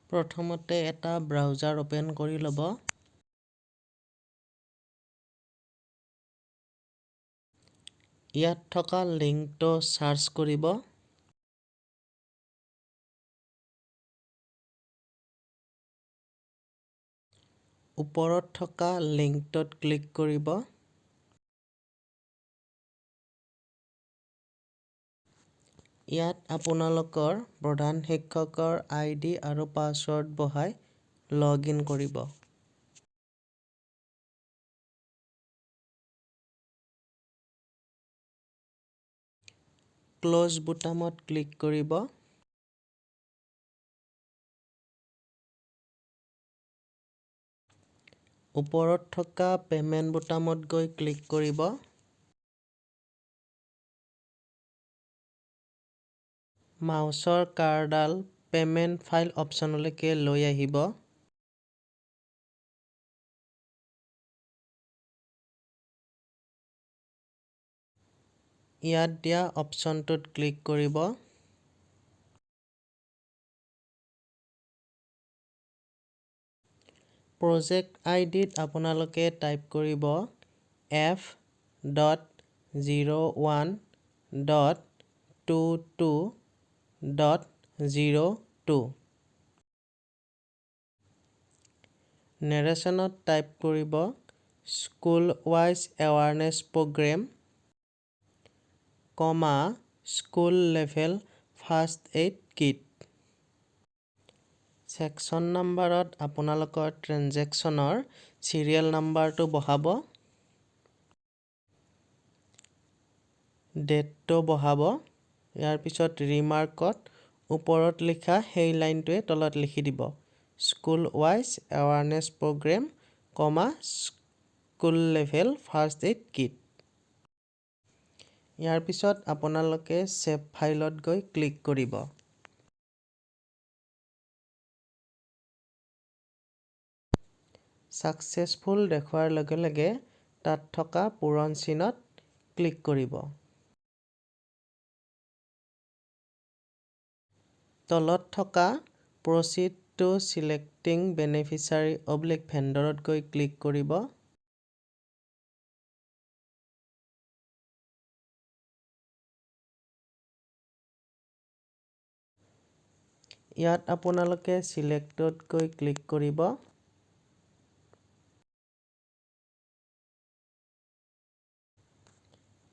প্ৰথমতে এটা browser open কৰি ল'ব। ইয়াত থকা লিংকটো চাৰ্চ কৰিব। ওপৰত থকা লিংকটোত ক্লিক কৰিব। ইয়াত আপোনালোকৰ প্ৰধান শিক্ষকৰ আইডি আৰু পাছৱৰ্ড বহাই লগইন কৰিব। ক্ল'জ বুটামত ক্লিক কৰিব। ওপৰত থকা পে'মেণ্ট বুটামত গৈ ক্লিক কৰিব। মাউচৰ কাঁড়ডাল পে'মেণ্ট ফাইল অপশ্যনলৈকে লৈ আহিব। ইয়াত দিয়া অপশ্যনটোত ক্লিক কৰিব। প্ৰজেক্ট আইডিত আপোনালোকে টাইপ কৰিব F.01.22.02। নেৰেশ্যনত টাইপ কৰিব school wise awareness programme, school level first aid kit. Section নাম্বাৰত আপোনালোকৰ ট্ৰেনজেকশ্যনৰ চিৰিয়েল নাম্বাৰটো বহাব। ডেটটো বহাব। ইয়াৰ পিছত ৰিমাৰ্কত ওপৰত লিখা সেই লাইনটোৱে তলত লিখি দিব। School wise awareness programme, school level first aid kit. ইয়াৰ পিছত আপোনালোকে ছেভ ফাইলত গৈ ক্লিক কৰিব। ছাকচেছফুল দেখুৱাৰ লগে লগে তাত থকা পূৰণ চিনত ক্লিক কৰিব। তলত থকা প্ৰচিড টু ছিলেক্টিং বেনিফিচিয়াৰী ভেণ্ডৰত গৈ ক্লিক কৰিব। ইয়াত আপোনালোকে ছিলেক্টত গৈ ক্লিক কৰিব।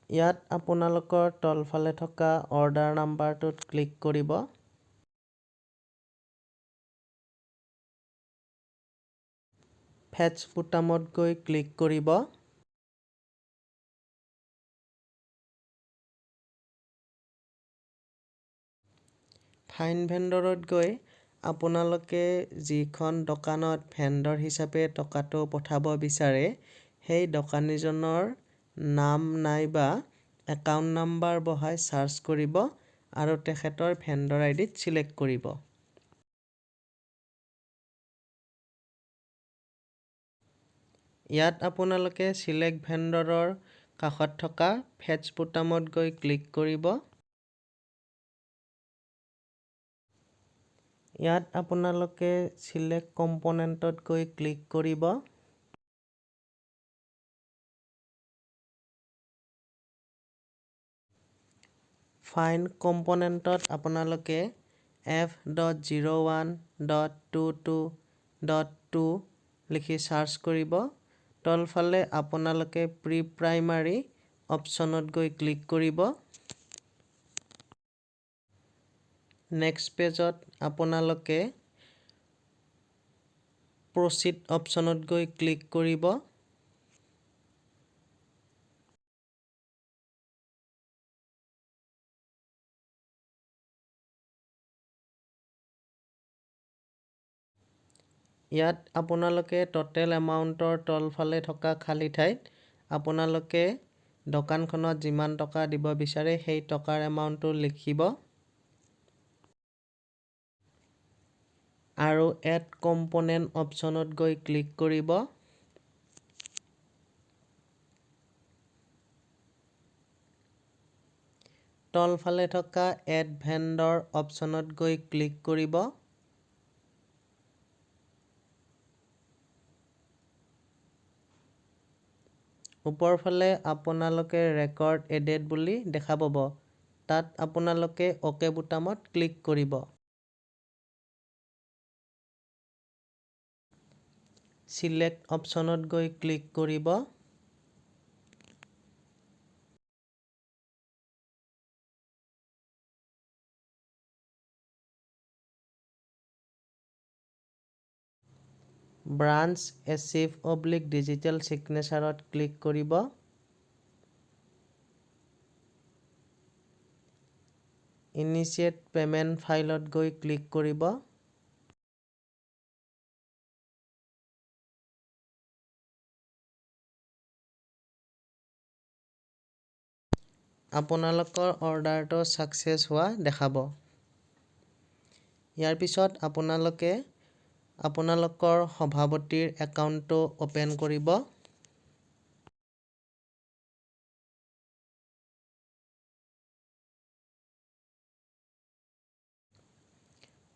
ইয়াত আপোনালোকৰ তলফালে থকা অৰ্ডাৰ নাম্বাৰটোত ক্লিক কৰিব। ফেটছ বুটামত গৈ ক্লিক কৰিব। ফাইন ভেণ্ডৰত গৈ আপোনালোকে যিখন দোকানত ভেণ্ডৰ হিচাপে টকাটো পঠাব বিচাৰে সেই দোকানীজনৰ নাম নাইবা একাউণ্ট নাম্বাৰ বহাই চাৰ্চ কৰিব আৰু তেখেতৰ ভেণ্ডৰ আইডিত ছিলেক্ট কৰিব। ইয়াত আপোনালোকে ছিলেক্ট ভেণ্ডৰৰ কাষত থকা ফেটছ বুটামত গৈ ক্লিক কৰিব। ইয়াত আপোনালোকে ছিলেক্ট কম্পনেণ্টত গৈ ক্লিক কৰিব। ফাইন কম্পনেণ্টত আপোনালোকে F.01.22.2 লিখি চাৰ্চ কৰিব। তলফালে আপোনালোকে প্ৰি প্ৰাইমাৰী অপশ্যনত গৈ ক্লিক কৰিব। নেক্সট পেজত আপোনালোকে প্ৰচিড অপশ্যনত গৈ ক্লিক কৰিব। ইয়াত আপোনালোকে টোটেল এমাউণ্টৰ তলফালে থকা খালী ঠাইত আপোনালোকে দোকানখনত যিমান টকা দিব বিচাৰে সেই টকাৰ এমাউণ্টটো লিখিব। আৰু এড কম্পনেণ্ট অপশ্যনত গৈ ক্লিক কৰিব। তলফালে থকা এড ভেণ্ডৰ অপশ্যনত গৈ ক্লিক কৰিব। ওপৰ ফালে আপোনালোকে ৰেকৰ্ড এডেড বুলি দেখা পাব। তাত আপোনালোকে অ'কে বুটামত ক্লিক কৰিব। চিলেক্ট অপশ্যনত গৈ ক্লিক কৰিব। ব্ৰাঞ্চ এচিভ/ডিজিটেল ছিগনেচাৰত ক্লিক কৰিব। ইনিচিয়েট পে'মেণ্ট ফাইলত গৈ ক্লিক কৰিব। আপোনালোকৰ অৰ্ডাৰটো ছাকচেছ হোৱা দেখাব। ইয়াৰ পিছত আপোনালোকে আপোনালোকৰ সভাপতিৰ একাউণ্টটো অ'পেন কৰিব।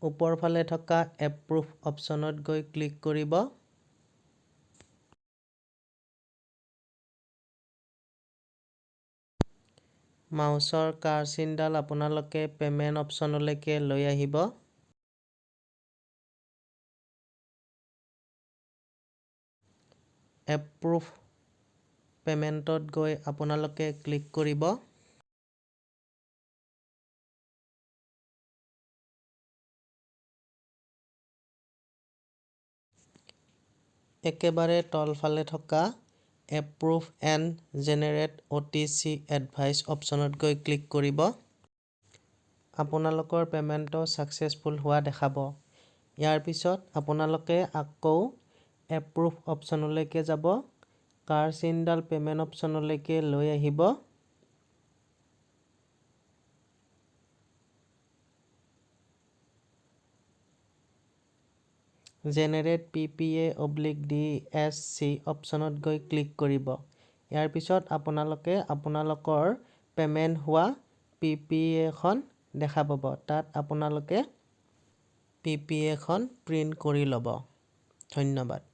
ওপৰ ফালে থকা এপ্ৰুভ অপশ্যনত গৈ ক্লিক কৰিব। মাউচৰ কাঁড়চিনডাল আপোনালোকে পে'মেণ্ট অপশ্যনলৈকে লৈ আহিব। এপ্ৰুভ পে'মেণ্টত গৈ আপোনালোকে ক্লিক কৰিব। একেবাৰে তলফালে থকা approve and generate OTC advice অপশ্যনত গৈ ক্লিক কৰিব। আপোনালোকৰ পে'মেণ্টটো ছাকচেছফুল হোৱা দেখাব। ইয়াৰ পিছত আপোনালোকে আকৌ এপ্ৰুভ অপশ্যনলৈকে যাব। কাঁড়চিনডাল পে'মেণ্ট অপশ্যনলৈকে লৈ আহিব। জেনেৰেট PPA/DSC অপশ্যনত গৈ ক্লিক কৰিব। ইয়াৰ পিছত আপোনালোকে আপোনালোকৰ পে'মেণ্ট হোৱা PPA-খন দেখা পাব। তাত আপোনালোকে PPA-খন প্ৰিণ্ট কৰি ল'ব। ধন্যবাদ।